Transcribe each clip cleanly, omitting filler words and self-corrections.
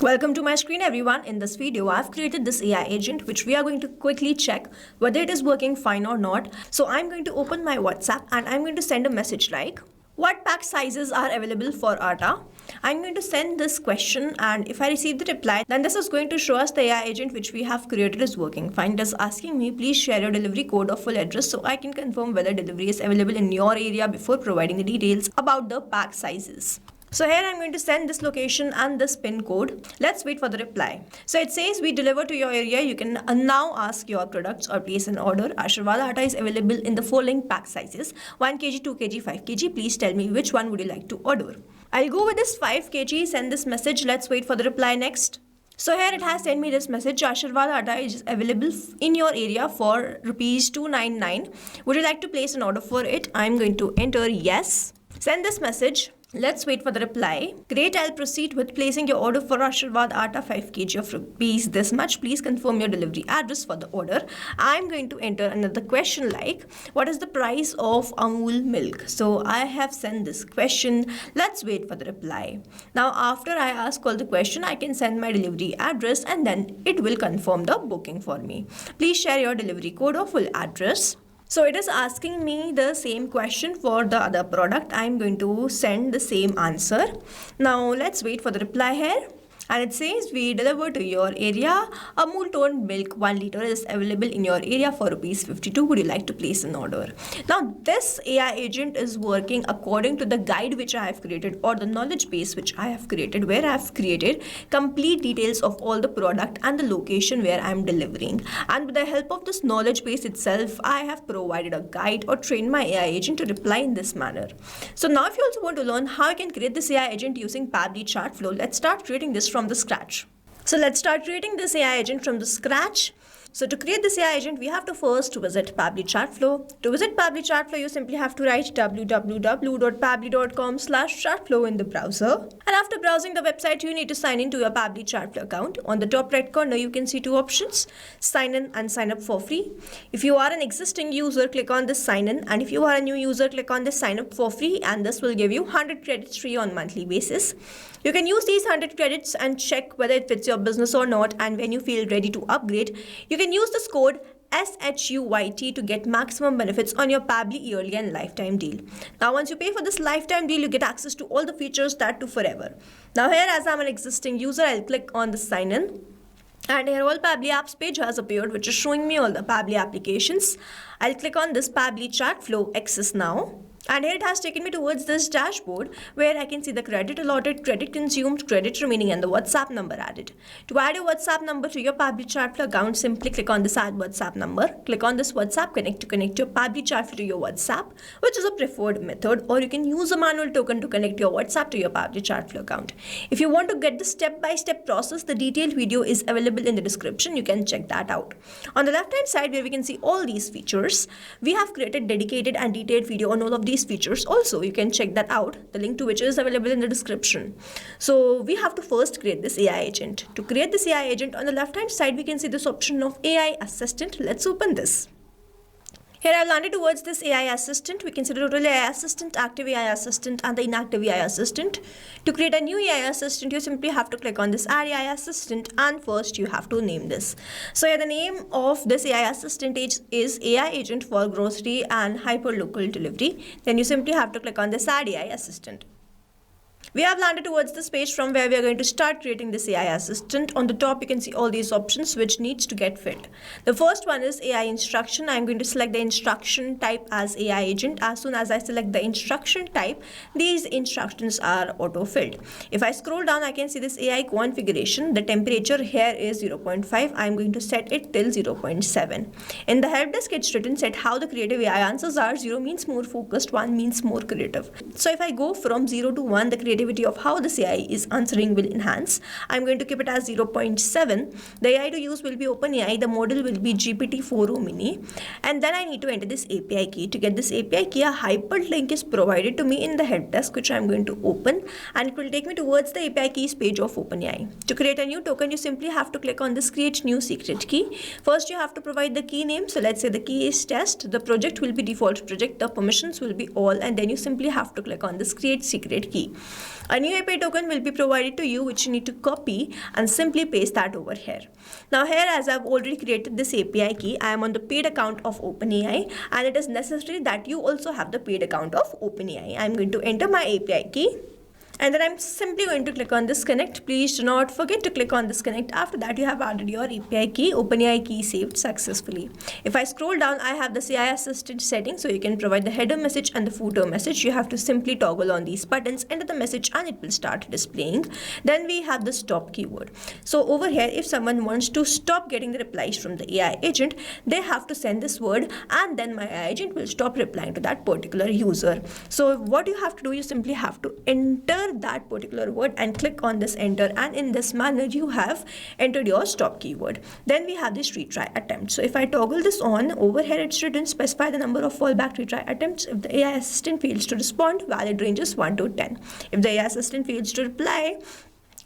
Welcome to my screen everyone. In this video, I've created this AI agent which we are going to quickly check whether it is working fine or not. So I'm going to open my WhatsApp and I'm going to send a message like, what pack sizes are available for atta? I'm going to send this question, and if I receive the reply, then this is going to show us the AI agent which we have created is working fine. It is asking me, please share your delivery code or full address so I can confirm whether delivery is available in your area before providing the details about the pack sizes. So here I'm going to send this location and this pin code. Let's wait for the reply. So it says we deliver to your area. You can now ask your products or place an order. Ashirwad atta is available in the following pack sizes: 1 kg, 2 kg, 5 kg. Please tell me which one would you like to order. I'll go with this 5 kg, send this message. Let's wait for the reply next. So here it has sent me this message: Ashirwad atta is available in your area for rupees 299. Would you like to place an order for it? I'm going to enter yes. Send this message. Let's wait for the reply. Great, I'll proceed with placing your order for Ashirwad atta 5 kg of rupees this much. Please confirm your delivery address for the order. I'm going to enter another question like, what is the price of Amul milk? So I have sent this question. Let's wait for the reply. Now after I ask all the question, I can send my delivery address and then it will confirm the booking for me. Please share your delivery code or full address. So it is asking me the same question for the other product. I'm going to send the same answer. Now let's wait for the reply here. And it says we deliver to your area. Amul toned milk 1 liter is available in your area for rupees 52. Would you like to place an order? Now this AI agent is working according to the guide which I have created, or the knowledge base which I have created, where I have created complete details of all the product and the location where I am delivering. And with the help of this knowledge base itself, I have provided a guide or trained my AI agent to reply in this manner. So now if you also want to learn how I can create this AI agent using Pabbly Chatflow, let's start creating this from the scratch. So let's start creating this AI agent from the scratch. So to create this AI agent, we have to first visit Pabbly Chatflow. To visit Pabbly Chatflow, you simply have to write www.pabbly.com/chatflow in the browser. And after browsing the website, you need to sign in to your Pabbly Chatflow account. On the top right corner, you can see two options: sign in and sign up for free. If you are an existing user, click on this sign in. And if you are a new user, click on this sign up for free. And this will give you 100 credits free on monthly basis. You can use these 100 credits and check whether it fits your business or not. And when you feel ready to upgrade, you can use this code SHUYT to get maximum benefits on your Pabbly yearly and lifetime deal. Now once you pay for this lifetime deal, you get access to all the features that too forever. Now here, as I'm an existing user, I'll click on the sign in. And here all Pabbly apps page has appeared, which is showing me all the Pabbly applications. I'll click on this Pabbly Chatflow access now. And here it has taken me towards this dashboard where I can see the credit allotted, credit consumed, credit remaining, and the WhatsApp number added. To add your WhatsApp number to your Pabbly Chatflow account, simply click on this add WhatsApp number. Click on this WhatsApp connect to connect your Pabbly Chatflow to your WhatsApp, which is a preferred method, or you can use a manual token to connect your WhatsApp to your Pabbly Chatflow account. If you want to get the step-by-step process, the detailed video is available in the description. You can check that out. On the left-hand side where we can see all these features, we have created dedicated and detailed video on all of these features also. You can check that out, the link to which is available in the description. So we have to first create this AI agent. To create this AI agent, on the left hand side we can see this option of AI assistant. Let's open this. Here I've landed towards this AI assistant. We can see the total AI assistant, active AI assistant, and the inactive AI assistant. To create a new AI assistant, you simply have to click on this add AI assistant, and first you have to name this. So here the name of this AI assistant is AI agent for grocery and hyperlocal delivery. Then you simply have to click on this add AI assistant. We have landed towards this page from where we are going to start creating this AI assistant. On the top, you can see all these options which needs to get filled. The first one is AI instruction. I'm going to select the instruction type as AI agent. As soon as I select the instruction type, these instructions are auto-filled. If I scroll down, I can see this AI configuration. The temperature here is 0.5. I'm going to set it till 0.7. In the help desk, it's written set how the creative AI answers are. 0 means more focused, 1 means more creative. So if I go from 0 to 1, the creativity of how this AI is answering will enhance. I'm going to keep it as 0.7. The AI to use will be OpenAI. The model will be GPT-4o Mini. And then I need to enter this API key. To get this API key, a hyperlink is provided to me in the help desk, which I'm going to open, and it will take me towards the API keys page of OpenAI. To create a new token, you simply have to click on this create new secret key. First, you have to provide the key name. So let's say the key is test. The project will be default project. The permissions will be all, and then you simply have to click on this create secret key. A new API token will be provided to you, which you need to copy and simply paste that over here. Now here, as I've already created this API key, I am on the paid account of OpenAI, and it is necessary that you also have the paid account of OpenAI. I'm going to enter my API key. And then I'm simply going to click on this connect. Please do not forget to click on this connect. After that, you have added your API key, OpenAI key saved successfully. If I scroll down, I have the AI assistant settings. So you can provide the header message and the footer message. You have to simply toggle on these buttons, enter the message, and it will start displaying. Then we have the stop keyword. So over here, if someone wants to stop getting the replies from the AI agent, they have to send this word, and then my AI agent will stop replying to that particular user. So what you have to do, you simply have to enter that particular word and click on this enter, and in this manner you have entered your stop keyword. Then we have this retry attempt. So if I toggle this on, over here it's written specify the number of fallback retry attempts. If the AI assistant fails to respond, valid range is 1 to 10. If the AI assistant fails to reply,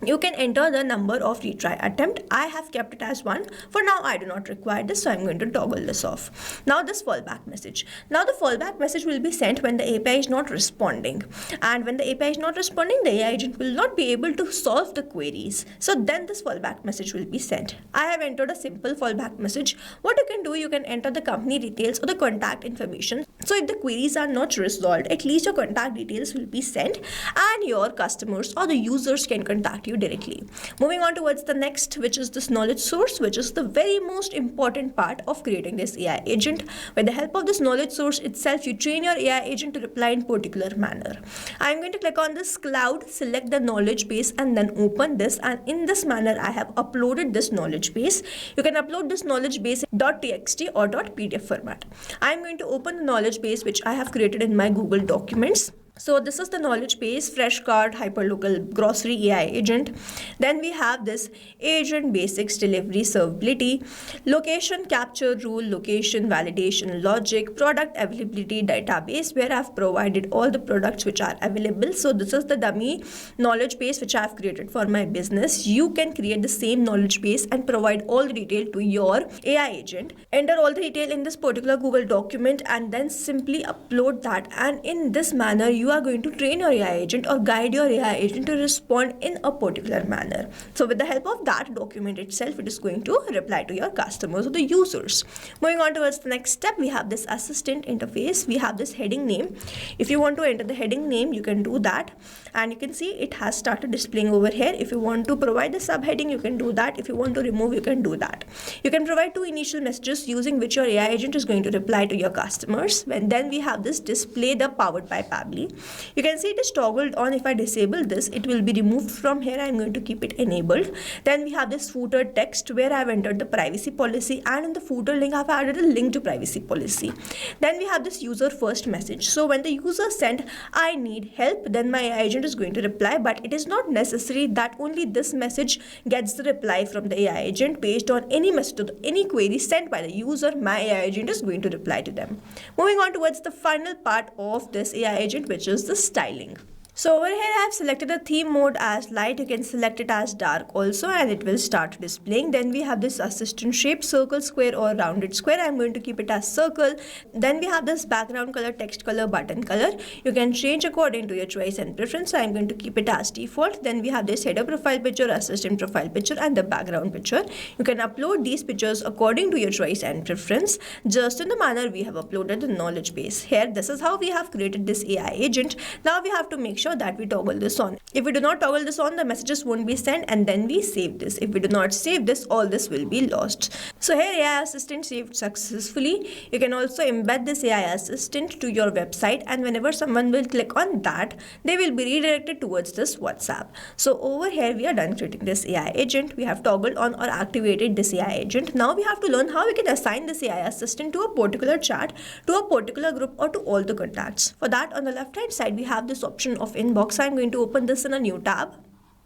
you can enter the number of retry attempt. I have kept it as 1. For now, I do not require this, so I'm going to toggle this off. Now this fallback message. Now the fallback message will be sent when the API is not responding. And when the API is not responding, the AI agent will not be able to solve the queries. So then this fallback message will be sent. I have entered a simple fallback message. What you can do, you can enter the company details or the contact information. So if the queries are not resolved, at least your contact details will be sent, and your customers or the users can contact you directly. Moving on towards the next, which is this knowledge source, which is the very most important part of creating this AI agent. With the help of this knowledge source itself, you train your AI agent to reply in particular manner. I'm going to click on this cloud, select the knowledge base, and then open this, and in this manner I have uploaded this knowledge base. You can upload this knowledge base in .txt or .pdf format. I'm going to open the knowledge base which I have created in my Google Documents. So this is the knowledge base, fresh cart, hyperlocal, grocery AI agent. Then we have this agent basics, delivery, servability, location capture rule, location validation logic, product availability database, where I've provided all the products which are available. So this is the dummy knowledge base which I've created for my business. You can create the same knowledge base and provide all the detail to your AI agent. Enter all the detail in this particular Google document and then simply upload that. And in this manner, you are going to train your AI agent or guide your AI agent to respond in a particular manner. So with the help of that document itself, it is going to reply to your customers or the users. Moving on towards the next step, we have this assistant interface. We have this heading name. If you want to enter the heading name, you can do that. And you can see it has started displaying over here. If you want to provide the subheading, you can do that. If you want to remove, you can do that. You can provide 2 initial messages using which your AI agent is going to reply to your customers. And then we have this display the powered by Pabbly. You can see it is toggled on. If I disable this, it will be removed from here. I'm going to keep it enabled. Then we have this footer text where I've entered the privacy policy, and in the footer link I've added a link to privacy policy. Then we have this user first message. So when the user sent I need help, then my AI agent is going to reply, but it is not necessary that only this message gets the reply from the AI agent. Based on any message or any query sent by the user, my AI agent is going to reply to them. Moving on towards the final part of this AI agent, which is the styling. So over here I have selected a theme mode as light. You can select it as dark also, and it will start displaying. Then we have this assistant shape, circle, square or rounded square. I'm going to keep it as circle. Then we have this background color, text color, button color. You can change according to your choice and preference. So I'm going to keep it as default. Then we have this header profile picture, assistant profile picture, and the background picture. You can upload these pictures according to your choice and preference, just in the manner we have uploaded the knowledge base. Here, this is how we have created this AI agent. Now we have to make sure that we toggle this on. If we do not toggle this on, the messages won't be sent, and then we save this. If we do not save this, all this will be lost. So here AI assistant saved successfully. You can also embed this AI assistant to your website, and whenever someone will click on that, they will be redirected towards this WhatsApp. So over here we are done creating this AI agent. We have toggled on or activated this AI agent. Now we have to learn how we can assign this AI assistant to a particular chat, to a particular group, or to all the contacts. For that, on the left hand side we have this option of inbox. I'm going to open this in a new tab.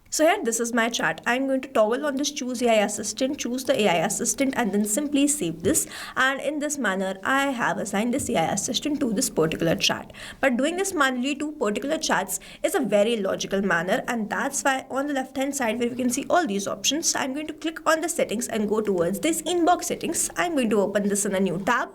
So here, this is my chat. I'm going to toggle on this choose AI assistant, choose the AI assistant, and then simply save this. And in this manner, I have assigned this AI assistant to this particular chat. But doing this manually to particular chats is a very logical manner, and that's why on the left hand side where you can see all these options, I'm going to click on the settings and go towards this inbox settings. I'm going to open this in a new tab.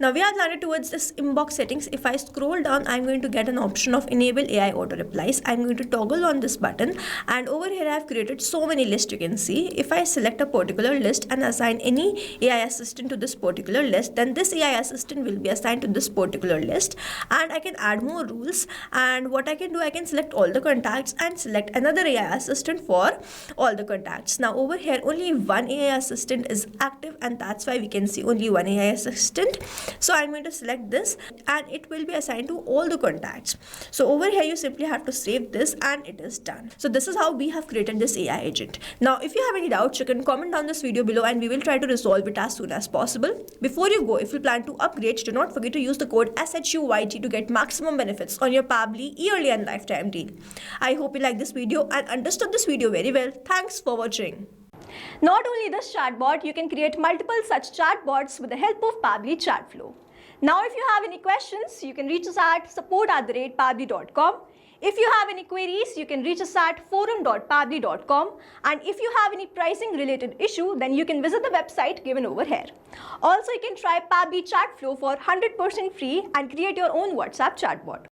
Now we have landed towards this inbox settings. If I scroll down, I'm going to get an option of enable AI auto replies. I'm going to toggle on this button, and over here I've created so many lists you can see. If I select a particular list and assign any AI assistant to this particular list, then this AI assistant will be assigned to this particular list, and I can add more rules. And what I can do, I can select all the contacts and select another AI assistant for all the contacts. Now over here only one AI assistant is active, and that's why we can see only one AI assistant. So I'm going to select this, and it will be assigned to all the contacts. So over here you simply have to save this, and it is done. So this is how we have created this AI agent. Now if you have any doubts, you can comment down this video below, and we will try to resolve it as soon as possible. Before you go, if you plan to upgrade, do not forget to use the code SHUYT to get maximum benefits on your Pabbly yearly and lifetime deal. I hope you liked this video and understood this video very well. Thanks for watching. Not only this chatbot, you can create multiple such chatbots with the help of Pabbly Chatflow. Now if you have any questions, you can reach us at support@pabbly.com. If you have any queries, you can reach us at forum.pabbly.com. And if you have any pricing related issue, then you can visit the website given over here. Also, you can try Pabbly Chatflow for 100% free and create your own WhatsApp chatbot.